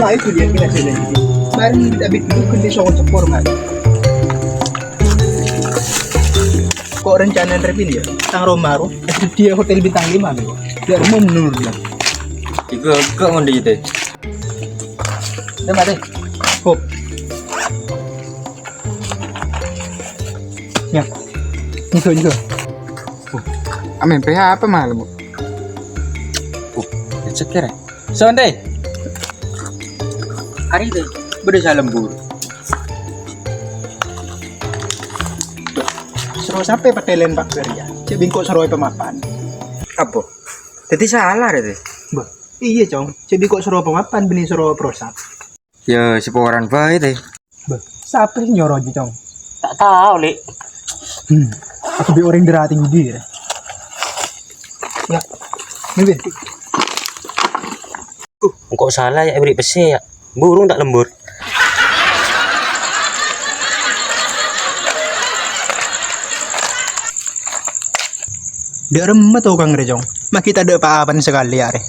Nah itu dia kita sudah ini. Barang David itu kerja soal sepor kan. Kok rencana Revin ya? Tang Romaro, dia hotel bintang 5 nih. Dia mau menurut dia. Ke ngondi teh. Udah mati. Hop. Ya. Itu. Amin PH apa malam? Cekir. Sonde. Hari itu beda lembur. Seru sampai petelen Pak Ferya. Cek bingkok seru pemapan. Apa? Jadi salah deh. Bah, iya cong. Cek bingkok seru pemapan benih seru prosap. Ya seporan bae teh. Bah, siapa sih nyoro aja cong? Tak tahu, Lek. Aku bi orang derah tinggi ya. Ya. Nih, Kok salah ya beri pesi ya. Burung tak lembur. Dia remet tuh Kang Rejong. Mah kita ada apa-apaan sekali ya, Re.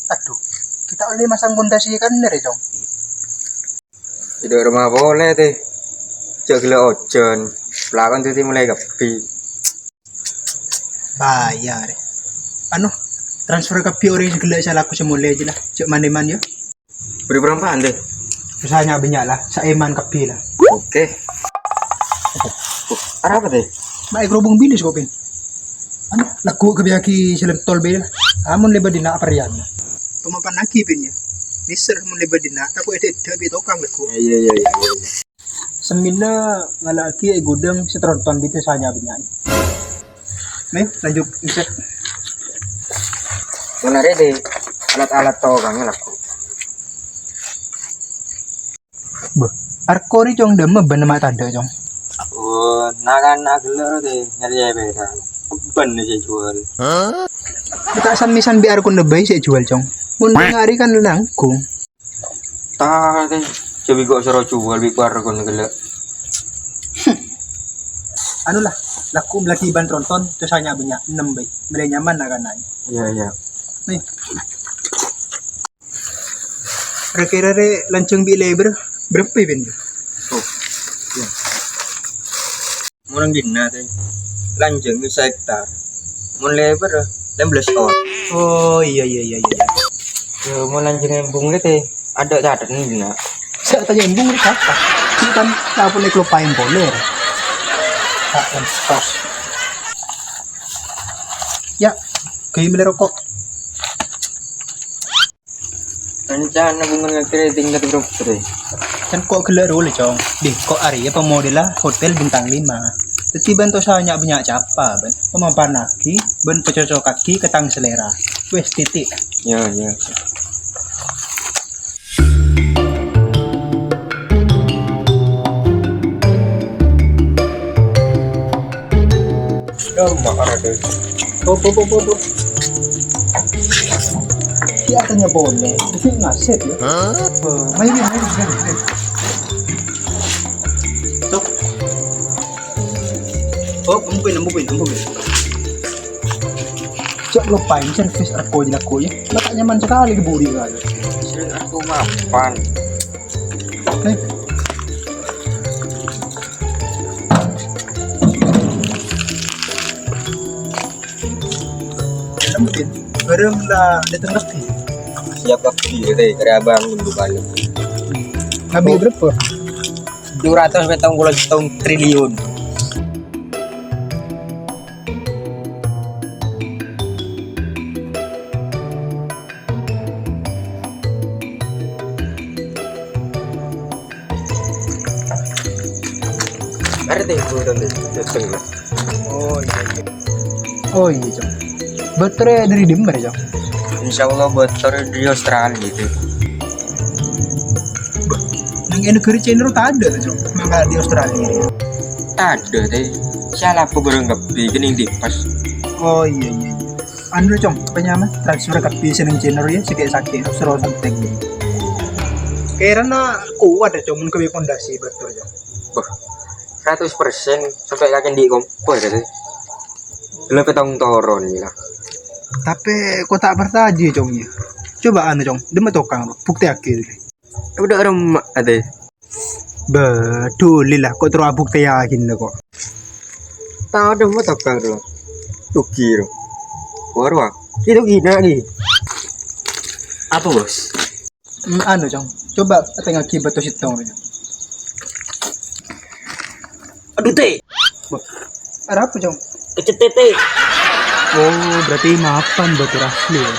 Aduh, kita oleh masang pondasi kan Rejong. Tidak rumah boleh teh. Cek gila ojon. Pelakon tadi mulai kepi. Bayar. Anu, transfer ke Piori segala saya laku semula aja lah. Cek man ya. Beri berapaan teh? Usahanya banyak lah. Saeman kepi lah. Oke. Arah apa teh? Baik kerubung bilis kok pin. Anu, laku kebiaki selem tol bela. Amun lebar dina aparian. Pemapan lagi pin ya. Mister mun lebar dina, tapi ada tokang laku. Iya. Semina ngalaki gudang setronton bitu sanya banyak. Nih, lanjut insert. Benar deh. Alat-alat togangnya laku. Bah, arkori jong deme bener tanda jong. Oh, nak gelar deh. Nyari ya beda. Ban sih jual. Kita san biar kun lebay saya jual jong. Mun ngari kan langkung. Tak deh. Coba kok suruh jual di luar kon gelar. Anu lah, laku belaki ban tronton terus hanya banyak 6 bay. Beli nyaman akan naik. Iya. Nih. Kira-kira lanceng bi lebar berapa ben? Oh. Ya. Murang dina teh. Lanjeng bisa hektar. Mun lebar 16 ton. Oh iya. Ya mau lanjeng embung teh. Ada catat nih dina. Saya tanya embung ni apa? Ini kan tak boleh kelupain boleh. Tak kan stos. Ya, kayak beli rokok. Rencana bunga ngekreding ke grup teh. Kan kok gelar oleh cong. Deh, kok Arya pemodela hotel bintang 5. Jadi bantu saya banyak capa, ben. Pemapan lagi, ben pecocok kaki ketang selera. Wes titik. Ya. Makar deh. Oh. Dia katanya boleh, tapi ngasih ya. Main. Tok. Oh, ampuin. Cok lupain servis aku ya. Bapak nyaman sekali diburi kali. Sering aku mapan. Nih. Mungkin bareng lah datang lagi. Siap kaki teh dari abang minggu balik. Habis berapa? 200 triliun. Ada teh bulan deh. Oh iya cong. Baterai dari dimmer cong. Insya Allah buat di Australia gitu. Yang negeri China tak ada cong. Maka di Australia. Ada teh. Salah aku berenggap bikin di pas. Oh iya. Anu cong, apa nyaman? Transfer ke bisa neng China ya, sakit seru santai. Karena kuat ya cong, ke pondasi betul cong. 100% sampai kakek di kompor gitu. Belum petong toron lah. Tapi kok tak bertaji congnya. Coba anu cong, dia tokang bukti akhir. Udah orang ada. Betul lah, kok terus bukti yakin kok. Tahu dah mau tokang dulu. Tuki dong. Warwa. Itu gina nih. Apa bos? Anu cong, coba tengah kibat tuh sitong. Aduh teh, Ada apa cong? kecetet teh. Oh, berarti maafan betul asli ya.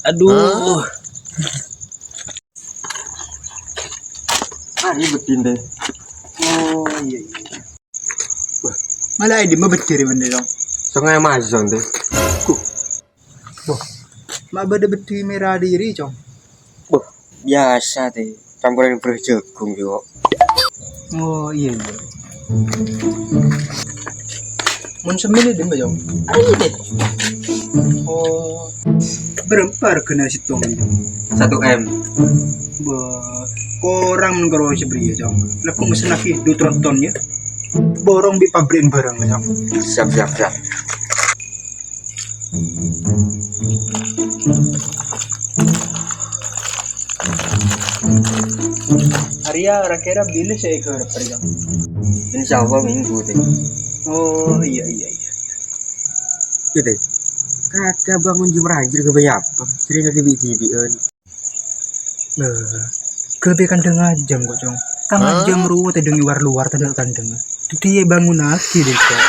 Aduh, Ah, ini betin deh. Oh iya. Wah, malah ini mah betul bener dong. Sungai Amazon deh. Wah, mak beda betul merah diri cong. Wah, biasa deh. Campuran beras jagung yo. Oh iya. Mun semile deh cong. ayo deh. Oh, berempar kena sitong ini. 1 M. Bah, korang menggoro seberi ya cong. Laku mesen lagi 2 ton ya. Borong di pabrik barang ya cong. Siap. Arya kira bila saya ke perjang. Insya Allah minggu deh. Oh iya. Gitu. Kakak bangun jam rajin ke bayi apa? Sering ke TV-an. Kelebihan kandang jam kok cong. Tengah jam ruwet dengi luar tanda kandang. Itu dia bangun lagi deh kok.